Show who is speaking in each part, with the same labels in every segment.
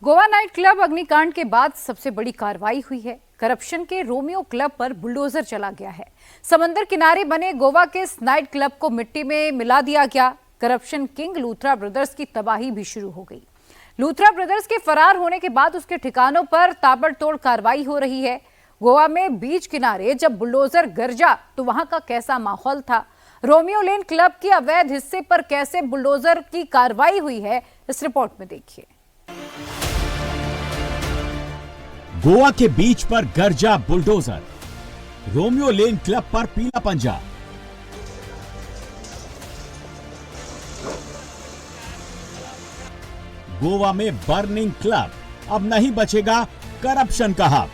Speaker 1: Goa night club अग्निकांड के बाद सबसे बड़ी कार्रवाई हुई है। करप्शन के रोमियो क्लब पर बुलडोजर चला गया है। समंदर किनारे बने गोवा के इस नाइट क्लब को मिट्टी में मिला दिया गया। करप्शन किंग लूथरा ब्रदर्स की तबाही भी शुरू हो गई। लूथरा ब्रदर्स के फरार होने के बाद उसके ठिकानों पर ताबड़तोड़ कार्रवाई हो रही है। गोवा में बीच किनारे जब बुलडोजर गरजा तो वहां का कैसा माहौल था? रोमियो लेन क्लब के अवैध हिस्से पर कैसे बुलडोजर की कार्रवाई हुई है, इस रिपोर्ट में देखिए।
Speaker 2: गोवा के बीच पर गरजा बुलडोजर, रोमियो लेन क्लब पर पीला पंजा। गोवा में बर्निंग क्लब, अब नहीं बचेगा करप्शन का हब।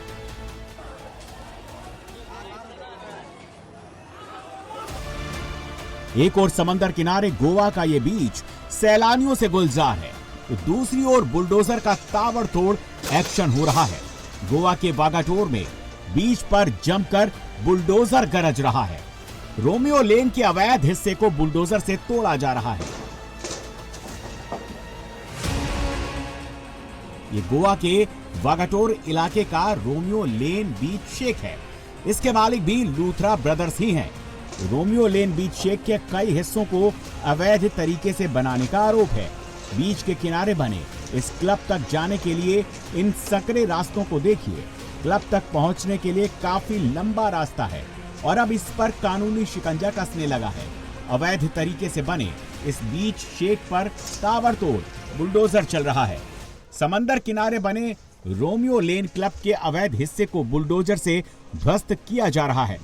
Speaker 2: एक और समंदर किनारे गोवा का ये बीच सैलानियों से गुलजार है, तो दूसरी ओर बुलडोजर का ताबड़तोड़ एक्शन हो रहा है। गोवा के वागाटोर में बीच पर जमकर बुलडोजर गरज रहा है। रोमियो लेन के अवैध हिस्से को बुलडोजर से तोड़ा जा रहा है। ये गोवा के वागाटोर इलाके का रोमियो लेन बीच शेक है। इसके मालिक भी लूथरा ब्रदर्स ही हैं। रोमियो लेन बीच शेक के कई हिस्सों को अवैध तरीके से बनाने का आरोप है। बीच के किनारे बने इस क्लब तक जाने के लिए इन सकरे रास्तों को देखिए। क्लब तक पहुंचने के लिए काफी लंबा रास्ता है और अब इस पर कानूनी शिकंजा कसने लगा है। अवैध तरीके से बने इस बीच शेक पर ताबड़तोड़ बुलडोजर चल रहा है। समंदर किनारे बने रोमियो लेन क्लब के अवैध हिस्से को बुलडोजर से ध्वस्त किया जा रहा है।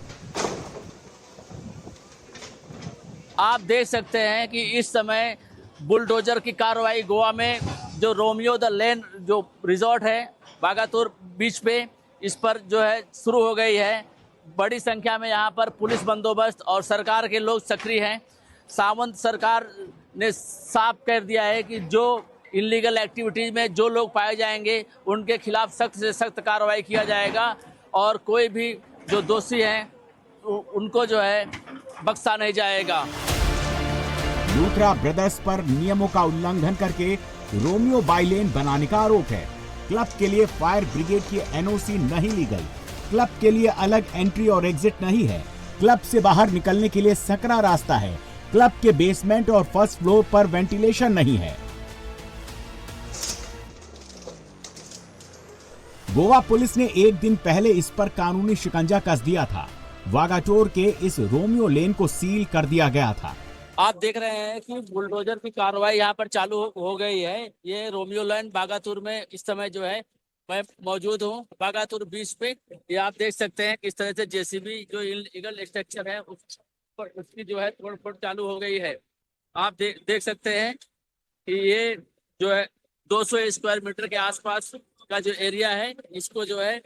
Speaker 3: आप देख सकते हैं कि इस समय बुलडोजर की कार्रवाई गोवा में जो रोमियो द लेन जो रिजॉर्ट है वागातोर बीच पे, इस पर जो है शुरू हो गई है। बड़ी संख्या में यहाँ पर पुलिस बंदोबस्त और सरकार के लोग सक्रिय हैं। सावंत सरकार ने साफ कर दिया है कि जो इलीगल एक्टिविटीज में जो लोग पाए जाएंगे उनके खिलाफ सख्त से सख्त कार्रवाई किया जाएगा और कोई भी जो दोषी हैं उनको जो है बख्शा नहीं जाएगा।
Speaker 2: लूथरा ब्रदर्स पर नियमों का उल्लंघन करके रोमियो बाई लेन बनाने का आरोप है। क्लब के लिए फायर ब्रिगेड की एनओसी नहीं ली गई। क्लब के लिए अलग एंट्री और एग्जिट नहीं है। क्लब से बाहर निकलने के लिए सकरा रास्ता है। क्लब के बेसमेंट और फर्स्ट फ्लोर पर वेंटिलेशन नहीं है। गोवा पुलिस ने एक दिन पहले इस पर कानूनी शिकंजा कस दिया था। वागाटोर के इस रोमियो लेन को सील कर दिया गया था।
Speaker 3: आप देख रहे हैं कि बुलडोजर की कार्रवाई यहाँ पर चालू हो गई है। ये रोमियो लेन बागातुर में इस समय जो है मैं मौजूद हूँ। बागातुर बीच पे ये आप देख सकते हैं किस तरह से जेसीबी जो इलीगल स्ट्रक्चर है उसकी जो है तोड़फोड़ चालू हो गई है। आप देख सकते हैं कि ये जो है 200 स्क्वायर मीटर के आसपास का जो एरिया है इसको जो है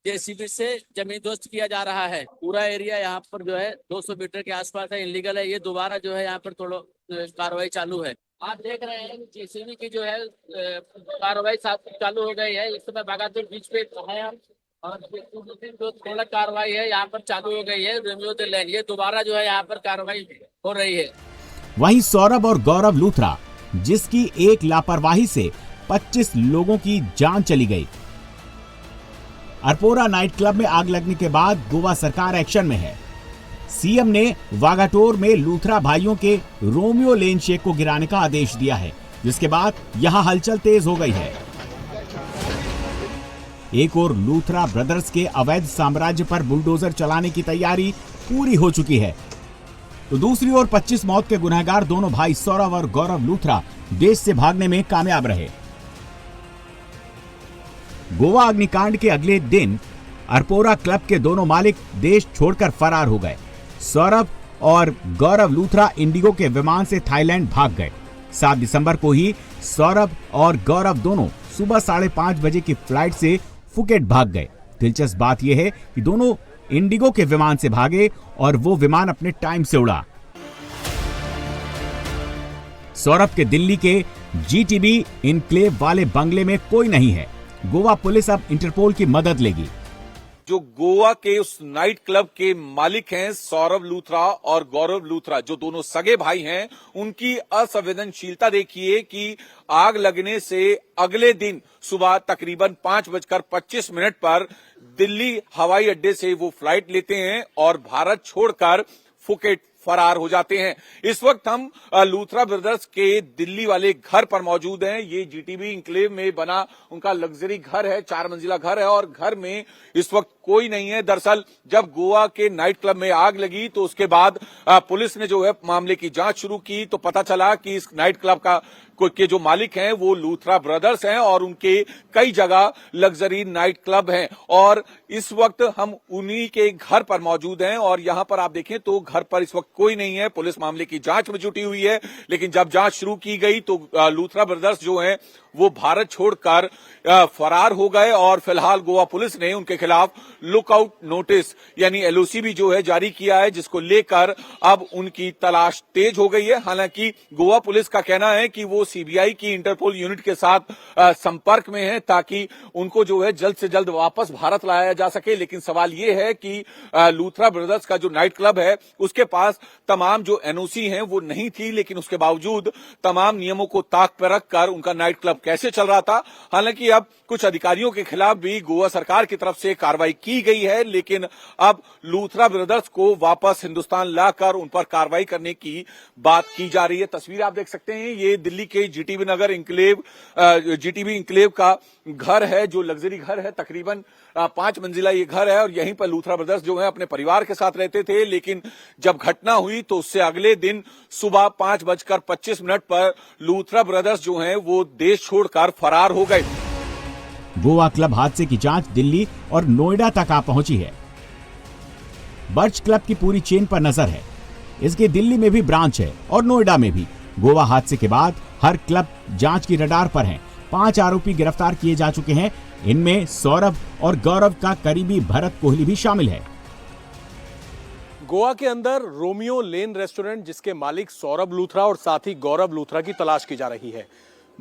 Speaker 3: जेसीबी से जमींदोस्त किया जा रहा है। पूरा एरिया यहाँ पर जो है 200 मीटर के आसपास है, इलीगल है। ये दोबारा जो है यहाँ पर थोड़ा कार्रवाई चालू है। आप देख रहे हैं जेसीबी की जो है कार्रवाई चालू हो गई है। इस समय बागातुर बीच पे है हम और जो थोड़ा कार्रवाई है यहाँ पर चालू हो गई है। रोमियो द लेन ये दोबारा जो है यहाँ पर कार्रवाई हो रही है।
Speaker 2: वहीं सौरभ और गौरव लूथरा, जिसकी एक लापरवाही से 25 लोगों की जान चली गई। अरपोरा नाइट क्लब में आग लगने के बाद गोवा सरकार एक्शन में है। सीएम ने वागाटोर में लूथरा भाइयों के रोमियो लेन शेक को गिराने का आदेश दिया है, जिसके बाद यहां हलचल तेज हो गई है। एक और लूथरा ब्रदर्स के अवैध साम्राज्य पर बुलडोजर चलाने की तैयारी पूरी हो चुकी है, तो दूसरी ओर 25 मौत के गुनहगार दोनों भाई सौरभ और गौरव लूथरा देश से भागने में कामयाब रहे। गोवा अग्निकांड के अगले दिन अरपोरा क्लब के दोनों मालिक देश छोड़कर फरार हो गए। सौरभ और गौरव लूथरा इंडिगो के विमान से थाईलैंड भाग गए। 7 दिसंबर को ही सौरभ और गौरव दोनों सुबह 5:30 बजे की फ्लाइट से फुकेट भाग गए। दिलचस्प बात यह है कि दोनों इंडिगो के विमान से भागे और वो विमान अपने टाइम से उड़ा। सौरभ के दिल्ली के जीटीबी इनक्लेव वाले बंगले में कोई नहीं है। गोवा पुलिस अब इंटरपोल की मदद लेगी।
Speaker 4: जो गोवा के उस नाइट क्लब के मालिक हैं सौरभ लूथरा और गौरव लूथरा, जो दोनों सगे भाई हैं, उनकी असंवेदनशीलता देखिए कि आग लगने से अगले दिन सुबह तकरीबन 5:25 पर दिल्ली हवाई अड्डे से वो फ्लाइट लेते हैं और भारत छोड़कर फुकेट फरार हो जाते हैं। इस वक्त हम लूथरा ब्रदर्स के दिल्ली वाले घर पर मौजूद हैं। ये जीटीबी इंक्लेव में बना उनका लग्जरी घर है, 4 मंजिला घर है और घर में इस वक्त कोई नहीं है। दरअसल जब गोवा के नाइट क्लब में आग लगी तो उसके बाद पुलिस ने जो है मामले की जांच शुरू की तो पता चला कि इस नाइट क्लब के जो मालिक हैं वो लूथरा ब्रदर्स हैं और उनके कई जगह लग्जरी नाइट क्लब हैं और इस वक्त हम उन्हीं के घर पर मौजूद हैं और यहां पर आप देखें तो घर पर इस वक्त कोई नहीं है। पुलिस मामले की जांच में जुटी हुई है, लेकिन जब जांच शुरू की गई तो लूथरा ब्रदर्स जो हैं वो भारत छोड़कर फरार हो गए और फिलहाल गोवा पुलिस ने उनके खिलाफ लुकआउट नोटिस यानी एलओसी भी जो है जारी किया है, जिसको लेकर अब उनकी तलाश तेज हो गई है। हालांकि गोवा पुलिस का कहना है कि वो सीबीआई की इंटरपोल यूनिट के साथ संपर्क में है ताकि उनको जो है जल्द से जल्द वापस भारत लाया जा सके। लेकिन सवाल ये है कि लूथरा ब्रदर्स का जो नाइट क्लब है उसके पास तमाम जो एनओसी हैं वो नहीं थी, लेकिन उसके बावजूद तमाम नियमों को ताक पर रखकर उनका नाइट क्लब कैसे चल रहा था। हालांकि अब कुछ अधिकारियों के खिलाफ भी गोवा सरकार की तरफ से कार्रवाई की गई है, लेकिन अब लूथरा ब्रदर्स को वापस हिंदुस्तान लाकर उन पर कार्रवाई करने की बात की जा रही है। तस्वीर आप देख सकते हैं, ये दिल्ली के जीटीबी नगर इंक्लेव जीटीबी इंक्लेव का घर है, जो लग्जरी घर है। तकरीबन 5 मंजिला ये घर है और यहीं पर लूथरा ब्रदर्स जो है अपने परिवार के साथ रहते थे। लेकिन जब घटना हुई तो उससे अगले दिन सुबह 5:25 पर लूथरा ब्रदर्स जो हैं वो देश छोड़कर फरार हो गए।
Speaker 2: गोवा क्लब हादसे की जांच दिल्ली और नोएडा तक आ पहुंची है। बर्च क्लब की पूरी चेन पर नजर है। इसके दिल्ली में भी ब्रांच है और नोएडा में भी। गोवा हादसे के बाद हर क्लब जांच की रडार पर है। 5 आरोपी गिरफ्तार किए जा चुके हैं। इनमें सौरभ और गौरव का करीबी भरत कोहली भी शामिल है।
Speaker 5: गोवा के अंदर रोमियो लेन रेस्टोरेंट, जिसके मालिक सौरभ लूथरा और साथ ही गौरव लूथरा की तलाश की जा रही है।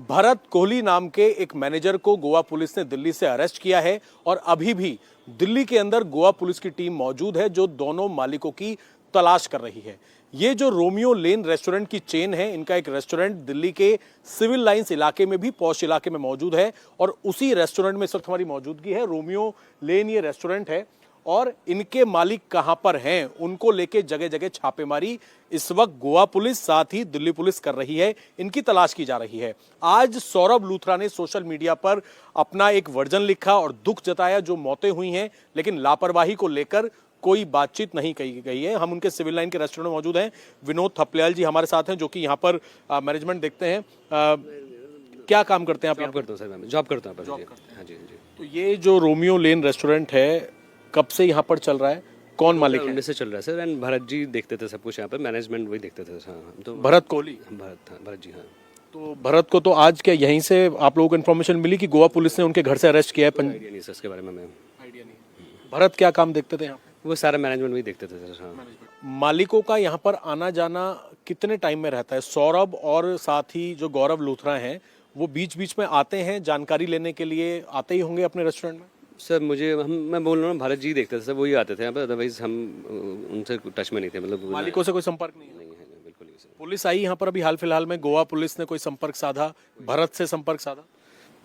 Speaker 5: भरत कोहली नाम के एक मैनेजर को गोवा पुलिस ने दिल्ली से अरेस्ट किया है और अभी भी दिल्ली के अंदर गोवा पुलिस की टीम मौजूद है जो दोनों मालिकों की तलाश कर रही है। ये जो रोमियो लेन रेस्टोरेंट की चेन है, इनका एक रेस्टोरेंट दिल्ली के सिविल लाइंस इलाके में भी, पॉश इलाके में मौजूद है और उसी रेस्टोरेंट में इस वक्त हमारी मौजूदगी है। रोमियो लेन ये रेस्टोरेंट है और इनके मालिक कहां पर हैं उनको लेके जगह जगह छापेमारी इस वक्त गोवा पुलिस साथ ही दिल्ली पुलिस कर रही है। इनकी तलाश की जा रही है। आज सौरभ लूथरा ने सोशल मीडिया पर अपना एक वर्जन लिखा और दुख जताया जो मौतें हुई हैं, लेकिन लापरवाही को लेकर कोई बातचीत नहीं कही गई है। हम उनके सिविल लाइन के रेस्टोरेंट में मौजूद हैं। विनोद थपलियाल जी हमारे साथ हैं जो कि यहाँ पर मैनेजमेंट देखते हैं। क्या काम करते हैं आप?
Speaker 6: जॉब करता हूँ सर, मैं जॉब करता हूँ। हाँ जी।
Speaker 5: तो ये जो रोमियो लेन रेस्टोरेंट है कब से यहाँ पर चल रहा है, कौन मालिक है?
Speaker 6: से चल रहा है सर। एंड भरत जी देखते थे सब कुछ यहाँ पर, मैनेजमेंट वही देखते थे। हाँ, तो
Speaker 5: भरत कोहली?
Speaker 6: भरत जी। हाँ,
Speaker 5: तो भरत को तो आज क्या यहीं से आप लोगों को इन्फॉर्मेशन मिली कि गोवा पुलिस ने उनके घर से अरेस्ट किया है?
Speaker 6: आइडिया नहीं सर इसके बारे में, मैं
Speaker 5: आइडिया नहीं। भरत क्या काम देखते थे यहाँ?
Speaker 6: वो सारा मैनेजमेंट वही देखते थे सर। हाँ,
Speaker 5: मालिकों का यहाँ पर आना जाना कितने टाइम में रहता है? सौरभ और साथ ही जो गौरव लूथरा हैं वो बीच बीच में आते हैं, जानकारी लेने के लिए आते ही होंगे अपने रेस्टोरेंट में?
Speaker 6: सर मैं बोल रहा हूँ भारत जी देखते थे सर, वही आते थे यहाँ पर। अदरवाइज हम उनसे टच में नहीं थे। मतलब
Speaker 5: मालिकों से कोई संपर्क नहीं है?
Speaker 6: नहीं है, बिल्कुल नहीं सर।
Speaker 5: पुलिस आई यहाँ पर अभी हाल फिलहाल में, गोवा पुलिस ने कोई संपर्क साधा? भरत से संपर्क साधा?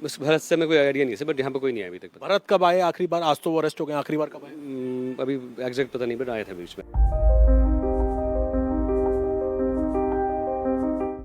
Speaker 6: बस भरत से मैं कोई आइडिया नहीं है सर, बट यहाँ पर कोई नहीं आया अभी तक।
Speaker 5: भरत कब आए आखिरी बार? आज तो वो अरेस्ट हो गए, आखिरी बार कब आए?
Speaker 6: अभी एग्जैक्ट पता नहीं, बट आए थे बीच में।